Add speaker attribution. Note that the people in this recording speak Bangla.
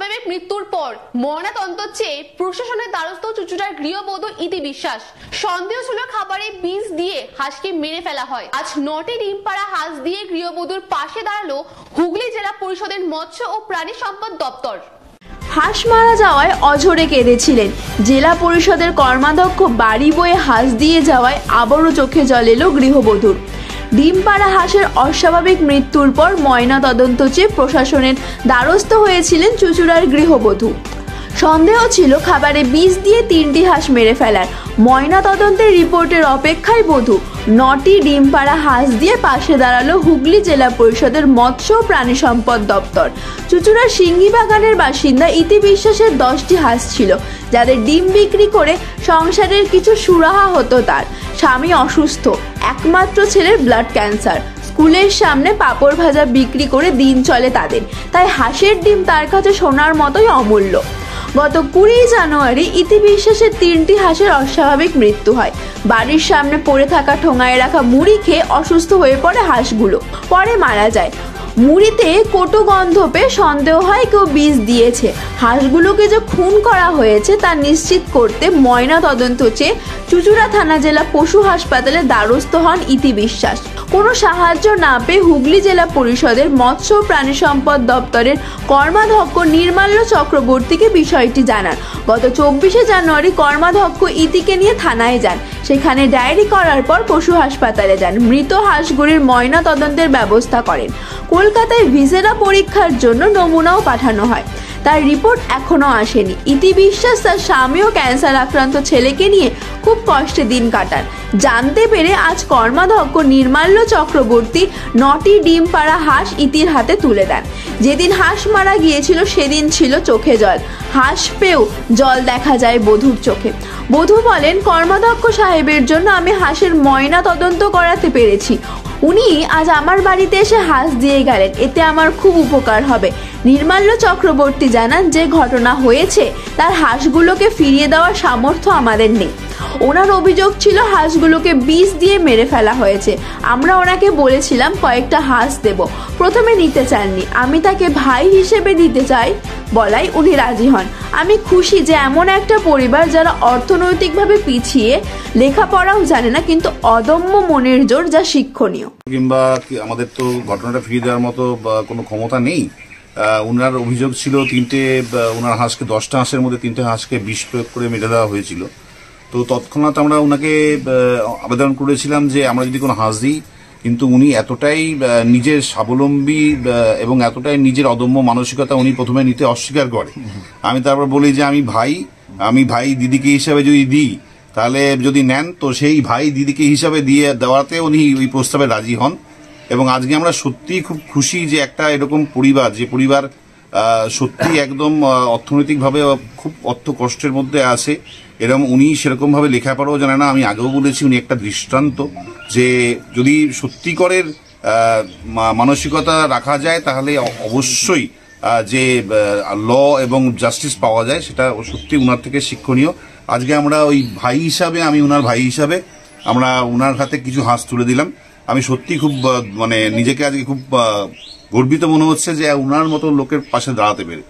Speaker 1: অস্বাভাবিক মৃত্যুর পর ময়নাতদন্ত চেয়ে প্রশাসনের দ্বারস্থ চুঁচুড়ার গৃহবধূ ইতি বিশ্বাস। সন্দেহ ছিল খাবারে বিষ দিয়ে হাঁসকে মেরে ফেলা হয়। আজ 9টি ডিম পাড়া হাঁস দিয়ে গৃহবধূর পাশে দাঁড়ালো হুগলি জেলা পরিষদের মৎস্য ও প্রাণী সম্পদ দপ্তর।
Speaker 2: হাঁস মারা যাওয়ায় অঝরে কেঁদেছিলেন জেলা পরিষদের কর্মাধ্যক্ষ। বাড়ি বয়ে হাঁস দিয়ে যাওয়ায় আবারও চোখে জল এলো গৃহবধূর। ডিম পাড়া হাঁসের অস্বাভাবিক মৃত্যুর পর ময়নাতদন্ত চেয়ে প্রশাসনের দ্বারস্থ হয়েছিলেন চুঁচুড়ার গৃহবধূ। সন্দেহ ছিল খাবারে বিষ দিয়ে 3টি হাঁস মেরে ফেলার। ময়নাতদন্তের রিপোর্টের অপেক্ষায় বধূ। 9টি ডিম পাড়া হাঁস দিয়ে পাশে দাঁড়ালো হুগলি জেলা পরিষদের মৎস্য ও প্রাণী সম্পদ দপ্তর। চুঁচুড়ার সিঙ্গি বাগানের বাসিন্দা ইতি বিশ্বাসের 10টি হাঁস ছিল, যাদের ডিম বিক্রি করে সংসারের কিছু সুরাহা হতো তার। স্বামী অসুস্থ, একমাত্র ছেলের ব্লাড ক্যান্সার। স্কুলের সামনে পাঁপড় ভাজা বিক্রি করে দিন চলে তাদের, তাই হাঁসের ডিম তার কাছে সোনার মতোই অমূল্য। গত 20 জানুয়ারি ইতি বিশ্বাসের 3টি হাঁসের অস্বাভাবিক মৃত্যু হয়। বাড়ির সামনে পড়ে থাকা ঠোঙায় রাখা মুড়ি খেয়ে অসুস্থ হয়ে পড়ে হাঁসগুলো, পরে মারা যায়। মুড়িতে কটু গন্ধ পেয়ে সন্দেহ হয় কেউ বিষ দিয়েছে। হাঁসগুলোকে যে খুন করা হয়েছে তা নিশ্চিত করতে ময়না তদন্ত চেয়ে চুঁচুড়া থানা জেলা পশু হাসপাতালে দ্বারস্থ হন ইতি বিশ্বাস। কোনো সাহায্য না পেয়ে হুগলি জেলা পরিষদের মৎস্য ও প্রাণী সম্পদ দপ্তরের কর্মাধ্যক্ষ নির্মাল্য চক্রবর্তীকে বিষয়টি জানান। গত 24 জানুয়ারি কর্মাধ্যক্ষ ইতিকে নিয়ে থানায় যান। সেখানে ডায়েরি করার পর পশু হাসপাতালে যান। মৃত হাঁসগুলির ময়না তদন্তের ব্যবস্থা করেন। কলকাতায় ভিসেরা পরীক্ষার জন্য নমুনাও পাঠানো হয়, তার রিপোর্ট এখনো আসেনি। ইতি বিশ্বাস তার স্বামী ও ক্যান্সার আক্রান্ত ছেলেকে নিয়ে খুব কষ্টে দিন কাটান। জানতে পেরে আজ কর্মাধ্যক্ষ নির্মাল্য চক্রবর্তী 9টি ডিম পাড়া হাঁস ইতির হাতে তুলে দেন। যেদিন হাঁস মারা গিয়েছিল সেদিন ছিল চোখে জল। হাঁস পেয়েও জল দেখা যায় বধূর চোখে। বধূ বলেন, কর্মাধ্যক্ষ সাহেবের জন্য আমি হাঁসের ময়না তদন্ত করাতে পেরেছি। উনি আজ আমার বাড়িতে এসে হাঁস দিয়ে গেলেন, এতে আমার খুব উপকার হবে। নির্মাল্য চক্রবর্তী জানান, যে ঘটনা হয়েছে তার হাঁসগুলোকে ফিরিয়ে দেওয়ার সামর্থ্য আমাদের নেই। ওনার অভিযোগ ছিল হাঁসগুলোকে বিষ দিয়ে মেরে ফেলা হয়েছে। আমরা ওনাকে বলেছিলাম কয়েকটা হাঁস দেব, প্রথমে নিতে চাননি। আমি তাকে ভাই হিসেবে দিতে চাই বলাই উনি রাজি হন। আমি খুশি যে এমন একটা পরিবার যারা অর্থনৈতিকভাবে পিছিয়ে, লেখাপড়াও জানে না, কিন্তু অদম্য মনের জোর, যা শিক্ষণীয়।
Speaker 3: কিংবা আমাদের তো ঘটনাটা ফিরিয়ে দেওয়ার মতো কোনো ক্ষমতা নেই। ওনার অভিযোগ ছিল ওনার হাঁসকে 10টা হাঁসের মধ্যে 3টে হাঁসকে বিষ প্রয়োগ করে মেরে দেওয়া হয়েছিল। তো তৎক্ষণাৎ আমরা ওনাকে আবেদন করেছিলাম যে আমরা যদি কোনো হাঁস দিই, কিন্তু উনি এতটাই নিজের স্বাবলম্বী এবং এতটাই নিজের অদম্য মানসিকতা উনি প্রথমে নিতে অস্বীকার করে। আমি তারপর বলি যে আমি ভাই দিদিকে হিসাবে যদি দিই, তাহলে যদি নেন তো সেই ভাই দিদিকে হিসাবে দিয়ে দেওয়াতে উনি ওই প্রস্তাবে রাজি হন। এবং আজকে আমরা সত্যি খুব খুশি যে একটা এরকম পরিবার, যে পরিবার সত্যি একদম অর্থনৈতিকভাবে খুব অর্থ কষ্টের মধ্যে আছে, এরকম উনি সেরকমভাবে লেখাপড়াও জানে না। আমি আগেও বলেছি উনি একটা দৃষ্টান্ত, যে যদি সত্যিকারের মানসিকতা রাখা যায় তাহলে অবশ্যই যে ল এবং জাস্টিস পাওয়া যায়, সেটা সত্যি উনার থেকে শিক্ষণীয়। আজকে আমরা ওই ভাই হিসাবে, আমি উনার ভাই হিসাবে আমরা উনার হাতে কিছু হাঁস তুলে দিলাম। আমি সত্যি খুব নিজেকে আজকে খুব গর্বিত মনে হচ্ছে যে উনার মতো লোকের পাশে দাঁড়াতে পেরে।